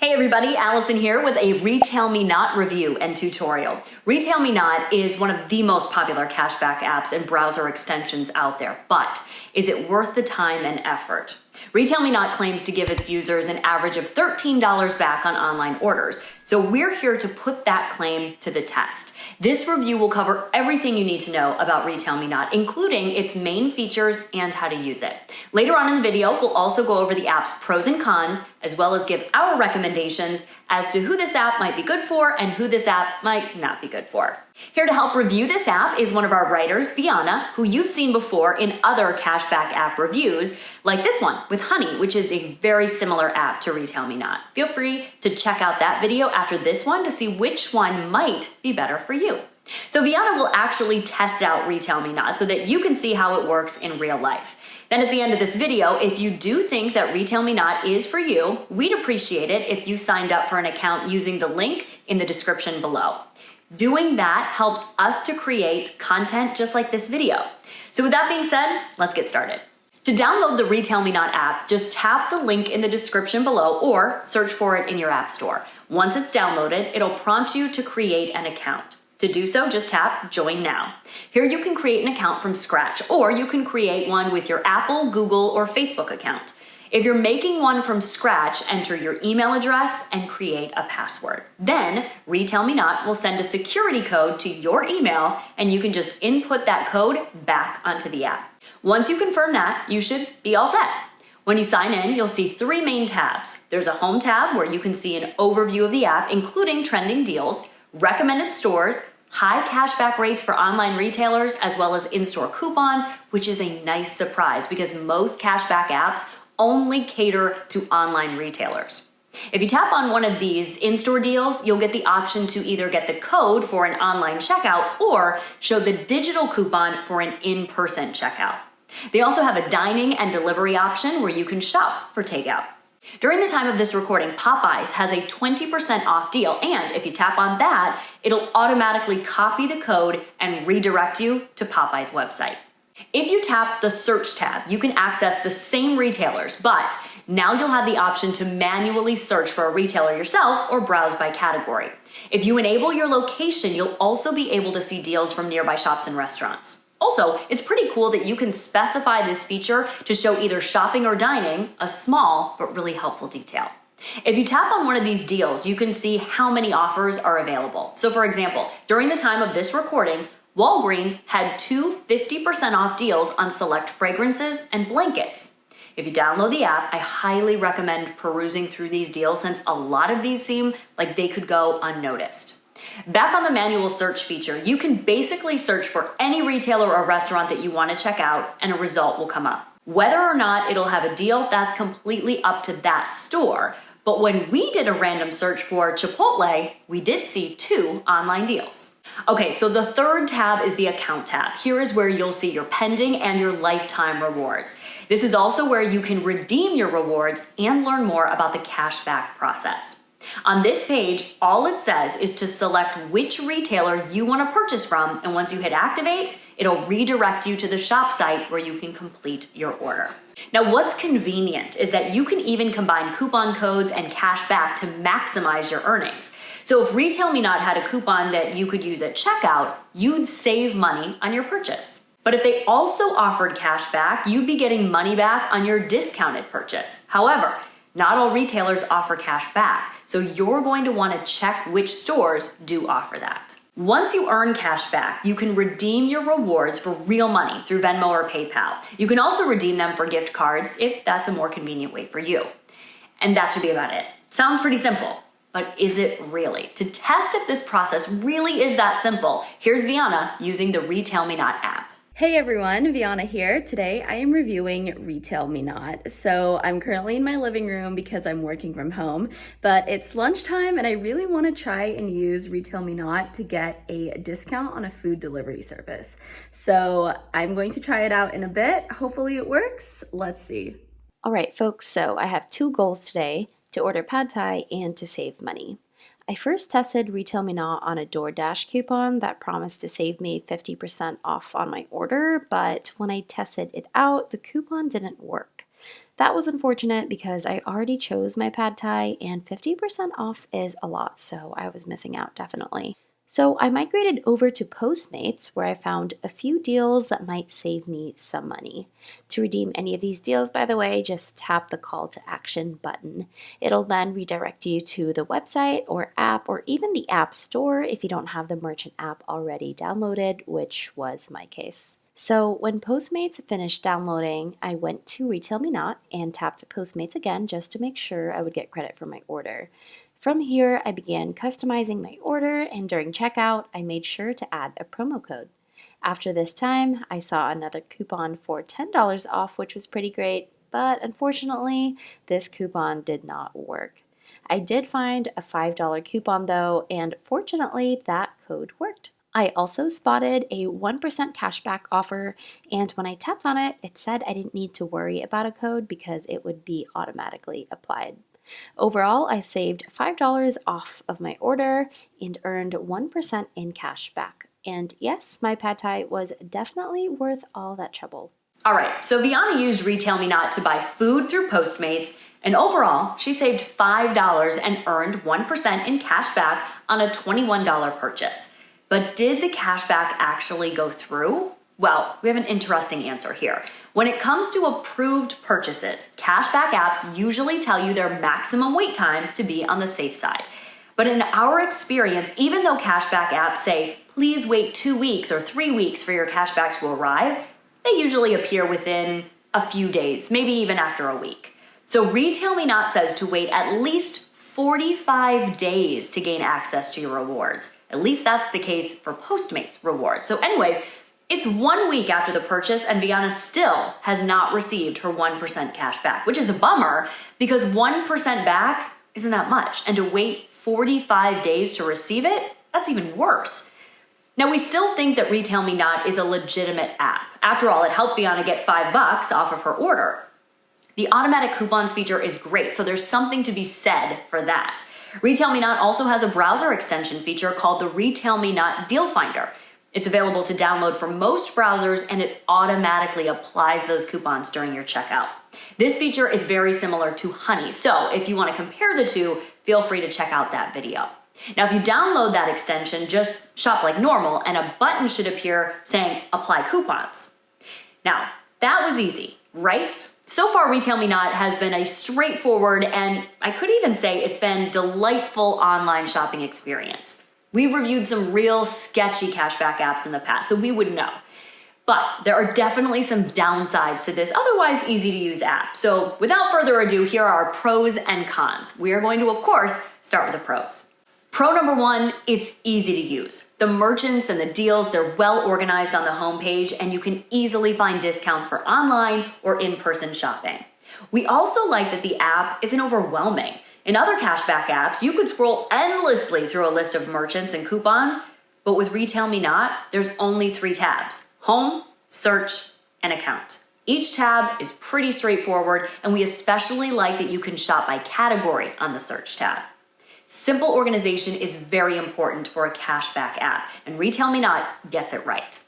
Hey everybody, Allison here with a RetailMeNot review and tutorial. RetailMeNot is one of the most popular cashback apps and browser extensions out there, but is it worth the time and effort? RetailMeNot claims to give its users an average of $13 back on online orders, so we're here to put that claim to the test. This review will cover everything you need to know about RetailMeNot, including its main features and how to use it. Later on in the video, we'll also go over the app's pros and cons, as well as give our recommendations as to who this app might be good for and who this app might not be good for. Here to help review this app is one of our writers, Vianna, who you've seen before in other cashback app reviews, like this one with Honey, which is a very similar app to RetailMeNot. Feel free to check out that video after this one to see which one might be better for you. So Vianna will actually test out RetailMeNot so that you can see how it works in real life. Then at the end of this video, if you do think that RetailMeNot is for you, we'd appreciate it if you signed up for an account using the link in the description below. Doing that helps us to create content just like this video. So with that being said, let's get started. To download the RetailMeNot app, just tap the link in the description below or search for it in your app store. Once it's downloaded, it'll prompt you to create an account. To do so, just tap Join Now. Here you can create an account from scratch, or you can create one with your Apple, Google, or Facebook account. If you're making one from scratch, enter your email address and create a password. Then, RetailMeNot will send a security code to your email, and you can just input that code back onto the app. Once you confirm that, you should be all set. When you sign in, you'll see three main tabs. There's a Home tab where you can see an overview of the app, including trending deals, recommended stores, high cashback rates for online retailers, as well as in-store coupons, which is a nice surprise because most cashback apps only cater to online retailers. If you tap on one of these in-store deals, you'll get the option to either get the code for an online checkout or show the digital coupon for an in-person checkout. They also have a dining and delivery option where you can shop for takeout. During the time of this recording, Popeyes has a 20% off deal, and if you tap on that, it'll automatically copy the code and redirect you to Popeyes' website. If you tap the Search tab, you can access the same retailers, but now you'll have the option to manually search for a retailer yourself or browse by category. If you enable your location, you'll also be able to see deals from nearby shops and restaurants. Also, it's pretty cool that you can specify this feature to show either shopping or dining, a small but really helpful detail. If you tap on one of these deals, you can see how many offers are available. So for example, during the time of this recording, Walgreens had two 50% off deals on select fragrances and blankets. If you download the app, I highly recommend perusing through these deals since a lot of these seem like they could go unnoticed. Back on the manual search feature, you can basically search for any retailer or restaurant that you want to check out and a result will come up. Whether or not it'll have a deal, that's completely up to that store. But when we did a random search for Chipotle, we did see two online deals. Okay, so the third tab is the Account tab. Here is where you'll see your pending and your lifetime rewards. This is also where you can redeem your rewards and learn more about the cashback process. On this page, all it says is to select which retailer you want to purchase from, and once you hit activate, it'll redirect you to the shop site where you can complete your order. Now, what's convenient is that you can even combine coupon codes and cash back to maximize your earnings. So if RetailMeNot had a coupon that you could use at checkout, you'd save money on your purchase. But if they also offered cash back, you'd be getting money back on your discounted purchase. However, not all retailers offer cash back, so you're going to want to check which stores do offer that. Once you earn cash back, you can redeem your rewards for real money through Venmo or PayPal. You can also redeem them for gift cards if that's a more convenient way for you. And that should be about it. Sounds pretty simple, but is it really? To test if this process really is that simple, here's Vianna using the RetailMeNot app. Hey everyone, Vianna here. Today I am reviewing RetailMeNot. So I'm currently in my living room because I'm working from home, but it's lunchtime and I really want to try and use RetailMeNot to get a discount on a food delivery service. So I'm going to try it out in a bit. Hopefully it works. Let's see. All right, folks, so I have two goals today: to order pad thai and to save money. I first tested RetailMeNot on a DoorDash coupon that promised to save me 50% off on my order, but when I tested it out, the coupon didn't work. That was unfortunate because I already chose my pad thai and 50% off is a lot, so I was missing out definitely. So I migrated over to Postmates where I found a few deals that might save me some money. To redeem any of these deals, by the way, just tap the call to action button. It'll then redirect you to the website or app or even the app store if you don't have the merchant app already downloaded, which was my case. So when Postmates finished downloading, I went to RetailMeNot and tapped Postmates again just to make sure I would get credit for my order. From here, I began customizing my order, and during checkout, I made sure to add a promo code. After this time, I saw another coupon for $10 off, which was pretty great, but unfortunately, this coupon did not work. I did find a $5 coupon though, and fortunately, that code worked. I also spotted a 1% cashback offer, and when I tapped on it, it said I didn't need to worry about a code because it would be automatically applied. Overall, I saved $5 off of my order and earned 1% in cash back. And yes, my pad thai was definitely worth all that trouble. All right, so Vianna used RetailMeNot to buy food through Postmates, and overall, she saved $5 and earned 1% in cash back on a $21 purchase. But did the cash back actually go through? Well, we have an interesting answer here. When it comes to approved purchases, cashback apps usually tell you their maximum wait time to be on the safe side. But in our experience, even though cashback apps say, please wait 2 weeks or 3 weeks for your cashback to arrive, they usually appear within a few days, maybe even after a week. So RetailMeNot says to wait at least 45 days to gain access to your rewards. At least that's the case for Postmates rewards. So anyways, it's 1 week after the purchase and Vianna still has not received her 1% cash back, which is a bummer because 1% back isn't that much. And to wait 45 days to receive it, that's even worse. Now, we still think that RetailMeNot is a legitimate app. After all, it helped Vianna get $5 off of her order. The automatic coupons feature is great, so there's something to be said for that. RetailMeNot also has a browser extension feature called the RetailMeNot Deal Finder. It's available to download for most browsers and it automatically applies those coupons during your checkout. This feature is very similar to Honey, so if you want to compare the two, feel free to check out that video. Now, if you download that extension, just shop like normal and a button should appear saying apply coupons. Now, that was easy, right? So far, RetailMeNot has been a straightforward and I could even say it's been delightful online shopping experience. We've reviewed some real sketchy cashback apps in the past, so we would know. But there are definitely some downsides to this otherwise easy to use app. So without further ado, here are our pros and cons. We are going to, of course, start with the pros. Pro number one, it's easy to use. The merchants and the deals, they're well organized on the homepage and you can easily find discounts for online or in-person shopping. We also like that the app isn't overwhelming. In other cashback apps, you could scroll endlessly through a list of merchants and coupons, but with RetailMeNot, there's only 3 tabs: Home, Search, and Account. Each tab is pretty straightforward, and we especially like that you can shop by category on the Search tab. Simple organization is very important for a cashback app, and RetailMeNot gets it right.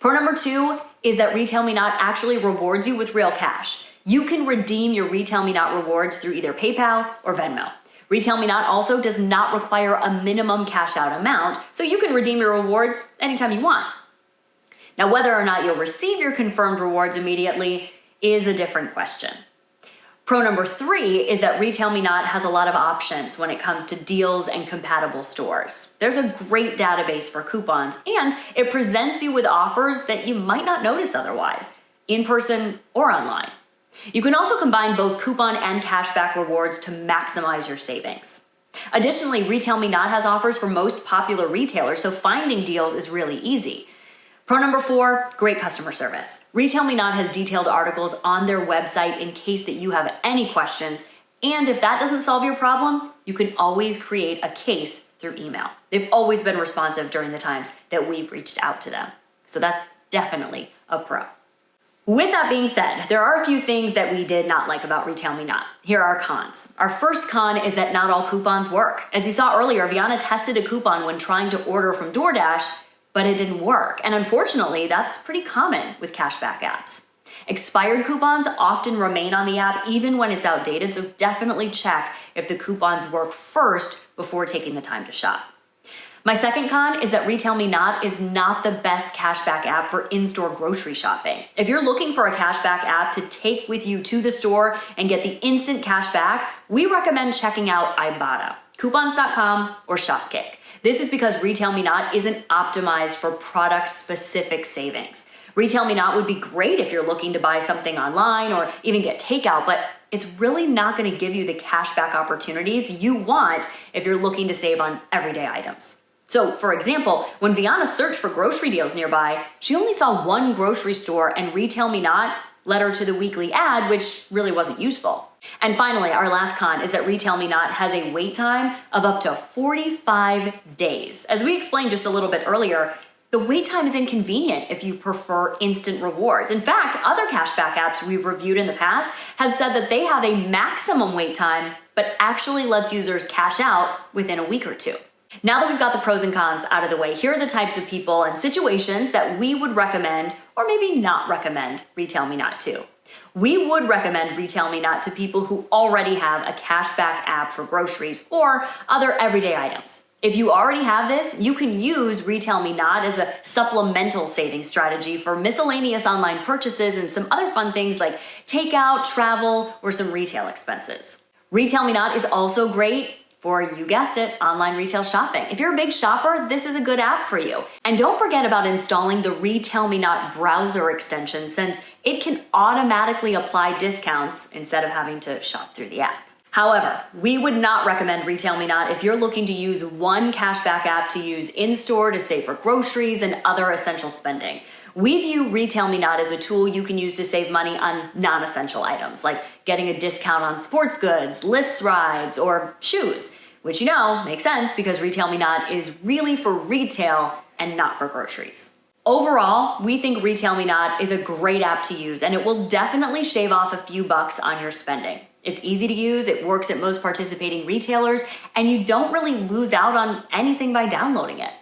Pro number 2 is that RetailMeNot actually rewards you with real cash. You can redeem your RetailMeNot rewards through either PayPal or Venmo. RetailMeNot also does not require a minimum cash out amount, so you can redeem your rewards anytime you want. Now, whether or not you'll receive your confirmed rewards immediately is a different question. Pro number 3 is that RetailMeNot has a lot of options when it comes to deals and compatible stores. There's a great database for coupons, and it presents you with offers that you might not notice otherwise, in person or online. You can also combine both coupon and cashback rewards to maximize your savings. Additionally, RetailMeNot has offers for most popular retailers, so finding deals is really easy. Pro number 4, great customer service. RetailMeNot has detailed articles on their website in case that you have any questions, and if that doesn't solve your problem, you can always create a case through email. They've always been responsive during the times that we've reached out to them. So that's definitely a pro. With that being said, there are a few things that we did not like about RetailMeNot. Here are our cons. Our first con is that not all coupons work. As you saw earlier, Vianna tested a coupon when trying to order from DoorDash, but it didn't work. And unfortunately, that's pretty common with cashback apps. Expired coupons often remain on the app even when it's outdated, so definitely check if the coupons work first before taking the time to shop. My second con is that RetailMeNot is not the best cashback app for in-store grocery shopping. If you're looking for a cashback app to take with you to the store and get the instant cashback, we recommend checking out Ibotta, coupons.com, or Shopkick. This is because RetailMeNot isn't optimized for product-specific savings. RetailMeNot would be great if you're looking to buy something online or even get takeout, but it's really not going to give you the cashback opportunities you want if you're looking to save on everyday items. So, for example, when Vianna searched for grocery deals nearby, she only saw one grocery store, and RetailMeNot led her to the weekly ad, which really wasn't useful. And finally, our last con is that RetailMeNot has a wait time of up to 45 days. As we explained just a little bit earlier, the wait time is inconvenient if you prefer instant rewards. In fact, other cashback apps we've reviewed in the past have said that they have a maximum wait time, but actually lets users cash out within a week or two. Now that we've got the pros and cons out of the way, here are the types of people and situations that we would recommend or maybe not recommend RetailMeNot to. We would recommend RetailMeNot to people who already have a cashback app for groceries or other everyday items. If you already have this, you can use RetailMeNot as a supplemental savings strategy for miscellaneous online purchases and some other fun things like takeout, travel, or some retail expenses. RetailMeNot is also great for, you guessed it, online retail shopping. If you're a big shopper, this is a good app for you. And don't forget about installing the RetailMeNot browser extension, since it can automatically apply discounts instead of having to shop through the app. However, we would not recommend RetailMeNot if you're looking to use one cashback app to use in-store to save for groceries and other essential spending. We view RetailMeNot as a tool you can use to save money on non-essential items, like getting a discount on sports goods, lifts rides, or shoes, which makes sense because RetailMeNot is really for retail and not for groceries. Overall, we think RetailMeNot is a great app to use, and it will definitely shave off a few bucks on your spending. It's easy to use, it works at most participating retailers, and you don't really lose out on anything by downloading it.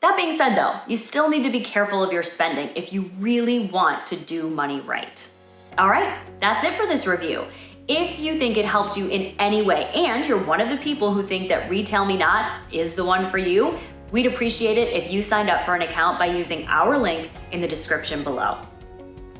That being said though, you still need to be careful of your spending if you really want to do money right. All right, that's it for this review. If you think it helped you in any way, and you're one of the people who think that RetailMeNot is the one for you, we'd appreciate it if you signed up for an account by using our link in the description below.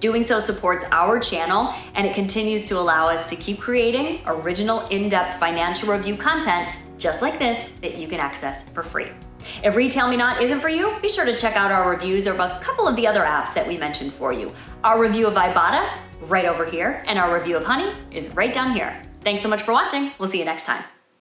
Doing so supports our channel, and it continues to allow us to keep creating original, in-depth financial review content just like this that you can access for free. If RetailMeNot isn't for you, be sure to check out our reviews of a couple of the other apps that we mentioned for you. Our review of Ibotta, right over here, and our review of Honey is right down here. Thanks so much for watching. We'll see you next time.